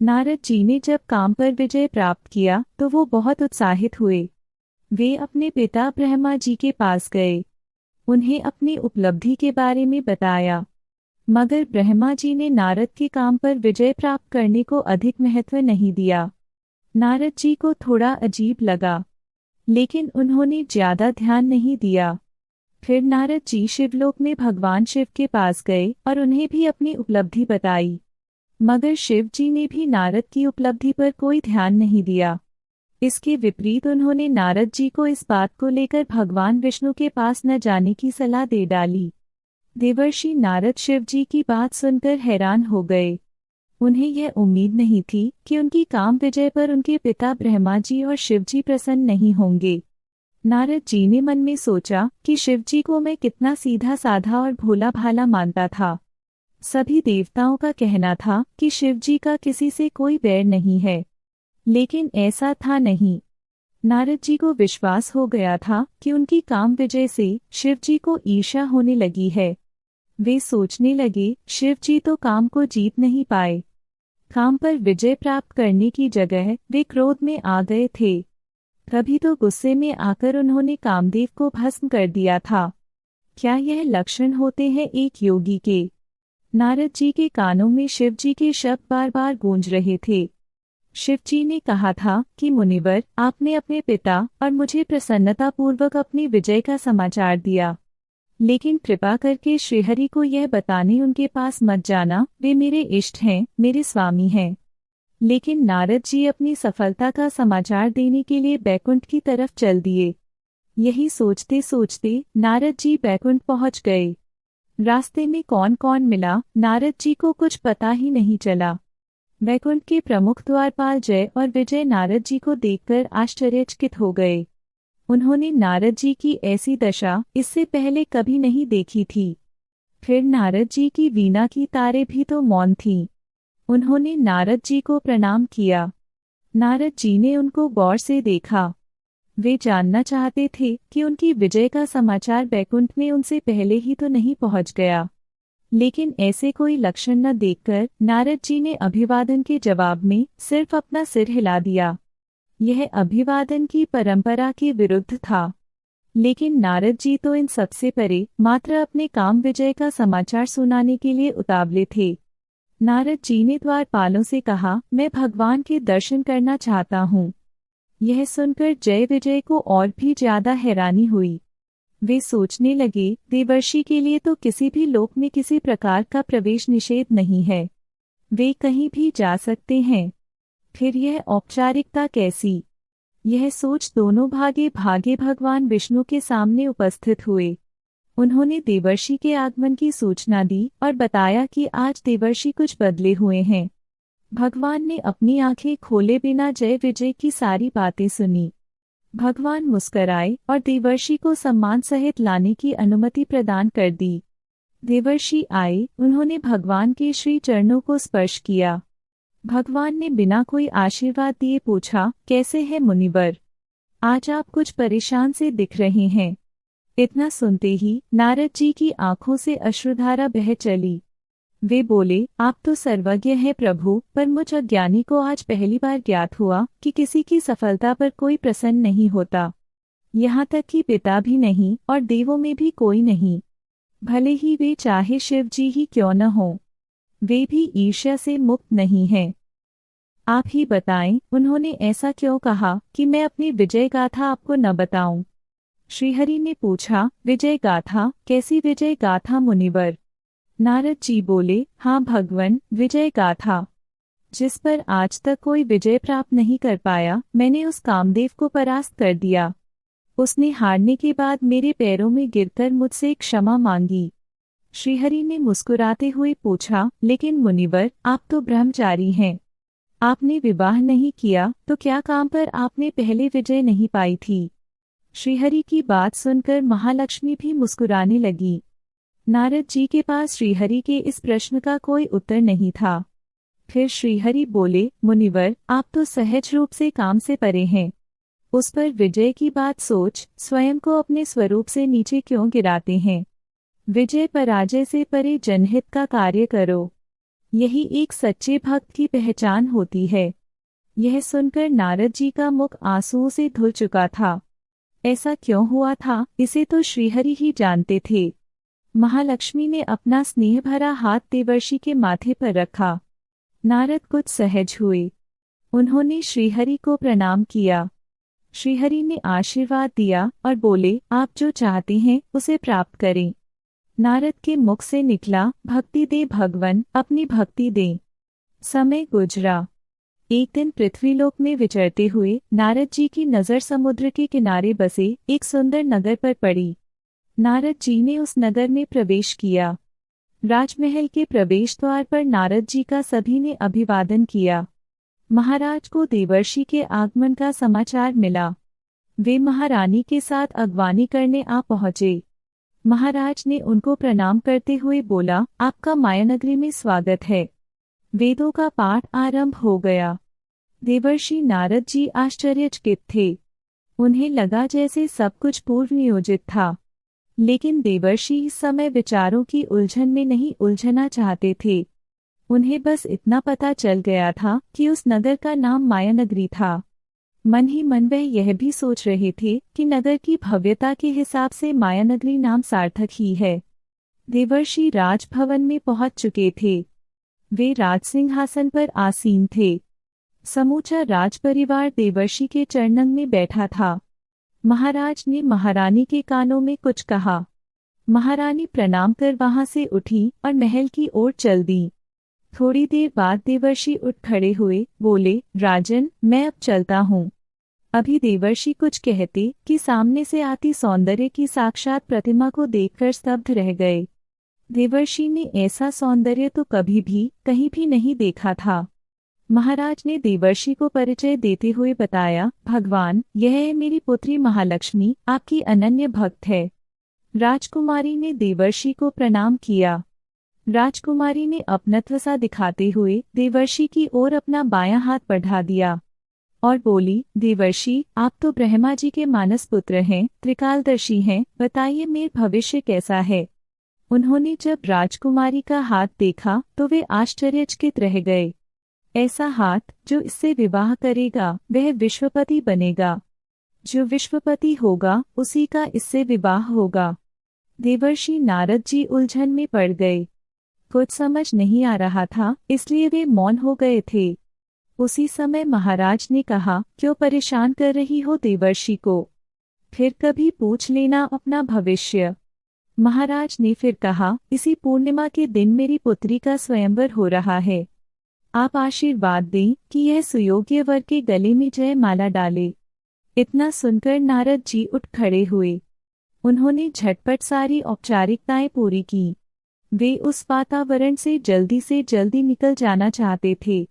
नारद जी ने जब काम पर विजय प्राप्त किया तो वो बहुत उत्साहित हुए। वे अपने पिता ब्रह्मा जी के पास गए, उन्हें अपनी उपलब्धि के बारे में बताया। मगर ब्रह्मा जी ने नारद के काम पर विजय प्राप्त करने को अधिक महत्व नहीं दिया। नारद जी को थोड़ा अजीब लगा, लेकिन उन्होंने ज्यादा ध्यान नहीं दिया। फिर नारद जी शिवलोक में भगवान शिव के पास गए और उन्हें भी अपनी उपलब्धि बताई। मगर शिव जी ने भी नारद की उपलब्धि पर कोई ध्यान नहीं दिया। इसके विपरीत उन्होंने नारद जी को इस बात को लेकर भगवान विष्णु के पास न जाने की सलाह दे डाली। देवर्षि नारद शिव जी की बात सुनकर हैरान हो गए। उन्हें यह उम्मीद नहीं थी कि उनकी काम विजय पर उनके पिता ब्रह्मा जी और शिव जी प्रसन्न नहीं होंगे। नारद जी ने मन में सोचा कि शिव जी को मैं कितना सीधा साधा और भोला भाला मानता था। सभी देवताओं का कहना था कि शिव जी का किसी से कोई बैर नहीं है, लेकिन ऐसा था नहीं। नारद जी को विश्वास हो गया था कि उनकी काम विजय से शिव जी को ईर्ष्या होने लगी है। वे सोचने लगे, शिव जी तो काम को जीत नहीं पाए। काम पर विजय प्राप्त करने की जगह वे क्रोध में आ गए थे। तभी तो गुस्से में आकर उन्होंने कामदेव को भस्म कर दिया था। क्या यह लक्षण होते हैं एक योगी के? नारद जी के कानों में शिव जी के शब्द बार बार गूंज रहे थे। शिव जी ने कहा था कि मुनिवर, आपने अपने पिता और मुझे प्रसन्नतापूर्वक अपनी विजय का समाचार दिया, लेकिन कृपा करके श्रीहरि को यह बताने उनके पास मत जाना। वे मेरे इष्ट हैं, मेरे स्वामी हैं। लेकिन नारद जी अपनी सफलता का समाचार देने के लिए बैकुंठ की तरफ चल दिए। यही सोचते सोचते नारद जी बैकुंठ पहुंच गए। रास्ते में कौन कौन मिला, नारद जी को कुछ पता ही नहीं चला। वैकुंठ के प्रमुख द्वारपाल जय और विजय नारद जी को देखकर आश्चर्यचकित हो गए। उन्होंने नारद जी की ऐसी दशा इससे पहले कभी नहीं देखी थी। फिर नारद जी की वीणा की तारें भी तो मौन थीं। उन्होंने नारद जी को प्रणाम किया। नारद जी ने उनको गौर से देखा। वे जानना चाहते थे कि उनकी विजय का समाचार बैकुंठ में उनसे पहले ही तो नहीं पहुंच गया। लेकिन ऐसे कोई लक्षण न देखकर नारद जी ने अभिवादन के जवाब में सिर्फ अपना सिर हिला दिया। यह अभिवादन की परंपरा के विरुद्ध था। लेकिन नारद जी तो इन सबसे परे मात्र अपने काम विजय का समाचार सुनाने के लिए उतावले थे। नारद जी ने द्वारपालों से कहा, मैं भगवान के दर्शन करना चाहता हूँ। यह सुनकर जय विजय को और भी ज्यादा हैरानी हुई। वे सोचने लगे, देवर्षि के लिए तो किसी भी लोक में किसी प्रकार का प्रवेश निषेध नहीं है, वे कहीं भी जा सकते हैं। फिर यह औपचारिकता कैसी? यह सोच दोनों भागे भागे भगवान विष्णु के सामने उपस्थित हुए। उन्होंने देवर्षि के आगमन की सूचना दी और बताया कि आज देवर्षि कुछ बदले हुए हैं। भगवान ने अपनी आंखें खोले बिना जय विजय की सारी बातें सुनी। भगवान मुस्कराए और देवर्षि को सम्मान सहित लाने की अनुमति प्रदान कर दी। देवर्षि आए, उन्होंने भगवान के श्री चरणों को स्पर्श किया। भगवान ने बिना कोई आशीर्वाद दिए पूछा, कैसे है मुनिवर? आज आप कुछ परेशान से दिख रहे हैं। इतना सुनते ही नारद जी की आंखों से अश्रुधारा बह चली। वे बोले, आप तो सर्वज्ञ हैं प्रभु, पर मुझ अज्ञानी को आज पहली बार ज्ञात हुआ कि किसी की सफलता पर कोई प्रसन्न नहीं होता। यहाँ तक कि पिता भी नहीं और देवों में भी कोई नहीं, भले ही वे चाहे शिव जी ही क्यों न हों। वे भी ईर्ष्या से मुक्त नहीं हैं। आप ही बताएं, उन्होंने ऐसा क्यों कहा कि मैं अपनी विजय गाथा आपको न बताऊं? श्रीहरि ने पूछा, विजय गाथा? कैसी विजय गाथा मुनिवर? नारद जी बोले, हाँ भगवन, विजय गाथा, जिस पर आज तक कोई विजय प्राप्त नहीं कर पाया। मैंने उस कामदेव को परास्त कर दिया। उसने हारने के बाद मेरे पैरों में गिरकर मुझसे क्षमा मांगी। श्रीहरि ने मुस्कुराते हुए पूछा, लेकिन मुनिवर, आप तो ब्रह्मचारी हैं, आपने विवाह नहीं किया, तो क्या काम पर आपने पहले विजय नहीं पाई थी? श्रीहरि की बात सुनकर महालक्ष्मी भी मुस्कुराने लगी। नारद जी के पास श्रीहरि के इस प्रश्न का कोई उत्तर नहीं था। फिर श्रीहरि बोले, मुनिवर, आप तो सहज रूप से काम से परे हैं। उस पर विजय की बात सोच स्वयं को अपने स्वरूप से नीचे क्यों गिराते हैं? विजय पराजय से परे जनहित का कार्य करो। यही एक सच्चे भक्त की पहचान होती है। यह सुनकर नारद जी का मुख आंसुओं से धुल चुका था। ऐसा क्यों हुआ था, इसे तो श्रीहरि ही जानते थे। महालक्ष्मी ने अपना स्नेह भरा हाथ देवर्षि के माथे पर रखा। नारद कुछ सहज हुए। उन्होंने श्रीहरि को प्रणाम किया। श्रीहरि ने आशीर्वाद दिया और बोले, आप जो चाहते हैं उसे प्राप्त करें। नारद के मुख से निकला, भक्ति दे भगवन, अपनी भक्ति दे। समय गुजरा। एक दिन पृथ्वीलोक में विचरते हुए नारद जी की नज़र समुद्र के किनारे बसे एक सुंदर नगर पर पड़ी। नारद जी ने उस नगर में प्रवेश किया। राजमहल के प्रवेश द्वार पर नारद जी का सभी ने अभिवादन किया। महाराज को देवर्षि के आगमन का समाचार मिला। वे महारानी के साथ अगवानी करने आ पहुँचे। महाराज ने उनको प्रणाम करते हुए बोला, आपका मायानगरी में स्वागत है। वेदों का पाठ आरंभ हो गया। देवर्षि नारद जी आश्चर्यचकित थे। उन्हें लगा जैसे सब कुछ पूर्व नियोजित था। लेकिन देवर्षि इस समय विचारों की उलझन में नहीं उलझना चाहते थे। उन्हें बस इतना पता चल गया था कि उस नगर का नाम मायानगरी था। मन ही मन वह यह भी सोच रहे थे कि नगर की भव्यता के हिसाब से मायानगरी नाम सार्थक ही है। देवर्षि राजभवन में पहुंच चुके थे। वे राजसिंहासन पर आसीन थे। समूचा राजपरिवार देवर्षि के चरणंग में बैठा था। महाराज ने महारानी के कानों में कुछ कहा। महारानी प्रणाम कर वहां से उठी और महल की ओर चल दी। थोड़ी देर बाद देवर्षि उठ खड़े हुए, बोले, राजन, मैं अब चलता हूँ। अभी देवर्षि कुछ कहते कि सामने से आती सौंदर्य की साक्षात प्रतिमा को देखकर स्तब्ध रह गए। देवर्षि ने ऐसा सौंदर्य तो कभी भी कहीं भी नहीं देखा था। महाराज ने देवर्षि को परिचय देते हुए बताया, भगवान, यह है मेरी पुत्री महालक्ष्मी, आपकी अनन्य भक्त है। राजकुमारी ने देवर्षि को प्रणाम किया। राजकुमारी ने अपनत्व सा दिखाते हुए देवर्षि की ओर अपना बायां हाथ बढ़ा दिया और बोली, देवर्षि, आप तो ब्रह्मा जी के मानस पुत्र हैं, त्रिकालदर्शी हैं, बताइए मेरा भविष्य कैसा है। उन्होंने जब राजकुमारी का हाथ देखा तो वे आश्चर्यचकित रह गए। ऐसा हाथ जो इससे विवाह करेगा वह विश्वपति बनेगा। जो विश्वपति होगा उसी का इससे विवाह होगा। देवर्षि नारद जी उलझन में पड़ गए। कुछ समझ नहीं आ रहा था, इसलिए वे मौन हो गए थे। उसी समय महाराज ने कहा, क्यों परेशान कर रही हो देवर्षि को? फिर कभी पूछ लेना अपना भविष्य। महाराज ने फिर कहा, इसी पूर्णिमा के दिन मेरी पुत्री का स्वयंवर हो रहा है। आप आशीर्वाद दें कि यह सुयोग्य वर के गले में जय माला डाले। इतना सुनकर नारद जी उठ खड़े हुए। उन्होंने झटपट सारी औपचारिकताएं पूरी की। वे उस वातावरण से जल्दी निकल जाना चाहते थे।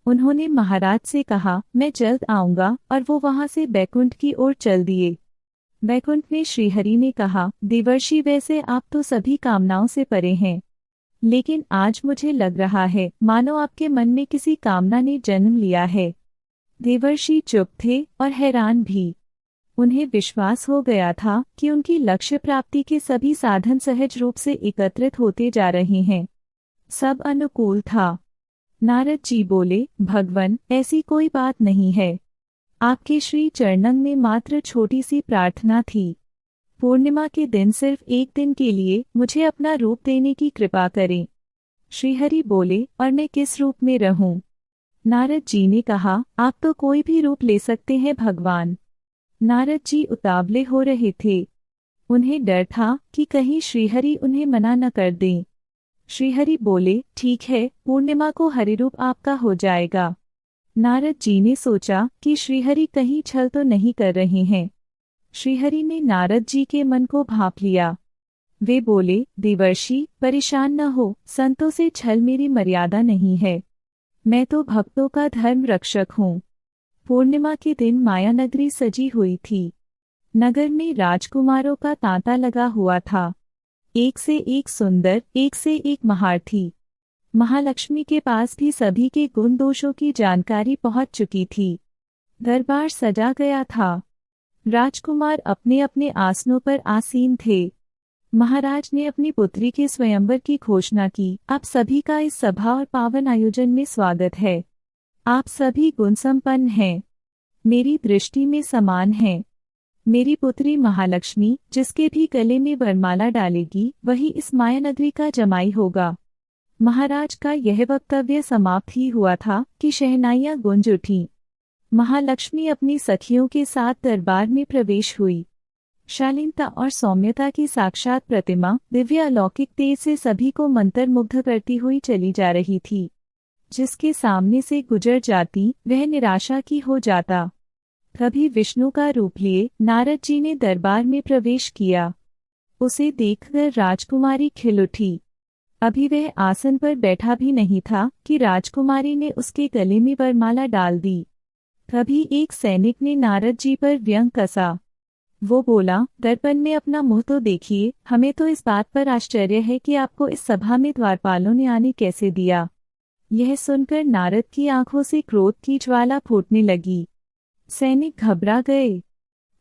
उन्होंने महाराज से कहा, मैं जल्द आऊंगा, और वो वहां से बैकुंठ की ओर चल दिए। बैकुंठ में श्रीहरि ने कहा, देवर्षि, वैसे आप तो सभी कामनाओं से परे हैं, लेकिन आज मुझे लग रहा है मानो आपके मन में किसी कामना ने जन्म लिया है। देवर्षि चुप थे और हैरान भी। उन्हें विश्वास हो गया था कि उनकी लक्ष्य प्राप्ति के सभी साधन सहज रूप से एकत्रित होते जा रहे हैं। सब अनुकूल था। नारद जी बोले, भगवन, ऐसी कोई बात नहीं है। आपके श्री चरणंग में मात्र छोटी सी प्रार्थना थी। पूर्णिमा के दिन सिर्फ एक दिन के लिए मुझे अपना रूप देने की कृपा करें। श्रीहरि बोले, और मैं किस रूप में रहूं? नारद जी ने कहा, आप तो कोई भी रूप ले सकते हैं भगवान। नारद जी उतावले हो रहे थे। उन्हें डर था कि कहीं श्रीहरि उन्हें मना न कर दें। श्रीहरि बोले, ठीक है, पूर्णिमा को हरिरूप आपका हो जाएगा। नारद जी ने सोचा कि श्रीहरि कहीं छल तो नहीं कर रहे हैं। श्रीहरि ने नारद जी के मन को भांप लिया। वे बोले, देवर्षि, परेशान न हो, संतों से छल मेरी मर्यादा नहीं है। मैं तो भक्तों का धर्म रक्षक हूँ। पूर्णिमा के दिन मायानगरी सजी हुई थी। नगर में राजकुमारों का तांता लगा हुआ था। एक से एक सुंदर, एक से एक महारथी। महालक्ष्मी के पास भी सभी के गुण दोषों की जानकारी पहुंच चुकी थी। दरबार सजा गया था। राजकुमार अपने अपने आसनों पर आसीन थे। महाराज ने अपनी पुत्री के स्वयंवर की घोषणा की। आप सभी का इस सभा और पावन आयोजन में स्वागत है। आप सभी गुण संपन्न हैं, मेरी दृष्टि में समान हैं। मेरी पुत्री महालक्ष्मी, जिसके भी गले में वरमाला डालेगी, वही इस माया नगरी का जमाई होगा। महाराज का यह वक्तव्य समाप्त ही हुआ था कि शहनाइयां गूंज उठीं। महालक्ष्मी अपनी सखियों के साथ दरबार में प्रवेश हुई। शालीनता और सौम्यता की साक्षात प्रतिमा दिव्य अलौकिक तेज से सभी को मंत्रमुग्ध करती हुई चली जा रही थी। जिसके सामने से गुजर जाती वह निराशा की हो जाता। तभी विष्णु का रूप लिए नारद जी ने दरबार में प्रवेश किया। उसे देखकर राजकुमारी खिल उठी। अभी वह आसन पर बैठा भी नहीं था कि राजकुमारी ने उसके गले में वरमाला डाल दी। तभी एक सैनिक ने नारद जी पर व्यंग कसा। वो बोला, दर्पण में अपना मुंह तो देखिए। हमें तो इस बात पर आश्चर्य है कि आपको इस सभा में द्वारपालों ने आने कैसे दिया। यह सुनकर नारद की आंखों से क्रोध की ज्वाला फूटने लगी। सैनिक घबरा गए।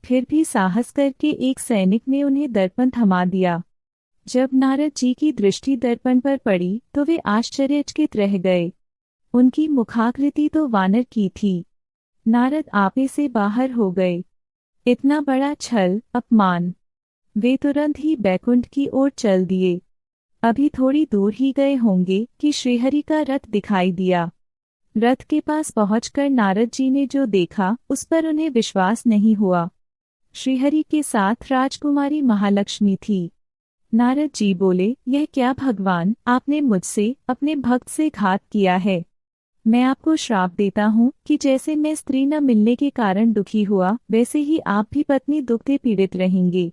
फिर भी साहस करके एक सैनिक ने उन्हें दर्पण थमा दिया। जब नारद जी की दृष्टि दर्पण पर पड़ी तो वे आश्चर्यचकित रह गए। उनकी मुखाकृति तो वानर की थी। नारद आपे से बाहर हो गए। इतना बड़ा छल, अपमान! वे तुरंत ही बैकुंठ की ओर चल दिए। अभी थोड़ी दूर ही गए होंगे कि श्रीहरि का रथ दिखाई दिया। रथ के पास पहुंचकर नारद जी ने जो देखा उस पर उन्हें विश्वास नहीं हुआ। श्रीहरि के साथ राजकुमारी महालक्ष्मी थी। नारद जी बोले, यह क्या भगवान, आपने मुझसे, अपने भक्त से घात किया है। मैं आपको श्राप देता हूँ कि जैसे मैं स्त्री न मिलने के कारण दुखी हुआ, वैसे ही आप भी पत्नी दुखते पीड़ित रहेंगे।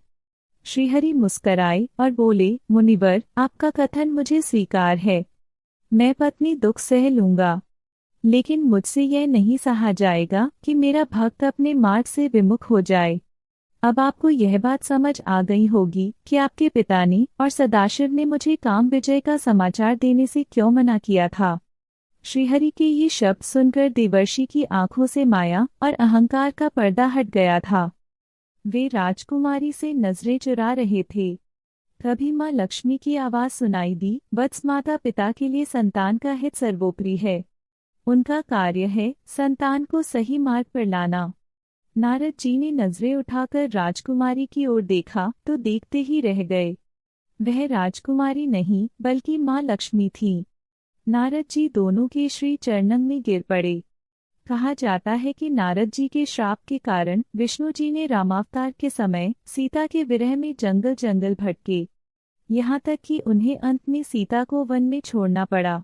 श्रीहरि मुस्कराए और बोले, मुनिवर, आपका कथन मुझे स्वीकार है। मैं पत्नी दुख सह लूंगा, लेकिन मुझसे यह नहीं सहा जाएगा कि मेरा भक्त अपने मार्ग से विमुख हो जाए। अब आपको यह बात समझ आ गई होगी कि आपके पिता ने और सदाशिव ने मुझे काम विजय का समाचार देने से क्यों मना किया था। श्रीहरि के ये शब्द सुनकर देवर्षि की आंखों से माया और अहंकार का पर्दा हट गया था। वे राजकुमारी से नजरें चुरा रहे थे। तभी माँ लक्ष्मी की आवाज सुनाई दी, वत्स, माता पिता के लिए संतान का हित सर्वोपरि है। उनका कार्य है संतान को सही मार्ग पर लाना। नारद जी ने नजरें उठाकर राजकुमारी की ओर देखा तो देखते ही रह गए। वह राजकुमारी नहीं बल्कि माँ लक्ष्मी थी। नारद जी दोनों के श्री चरणों में गिर पड़े। कहा जाता है कि नारद जी के श्राप के कारण विष्णु जी ने रामावतार के समय सीता के विरह में जंगल जंगल भटके, यहाँ तक कि उन्हें अंत में सीता को वन में छोड़ना पड़ा।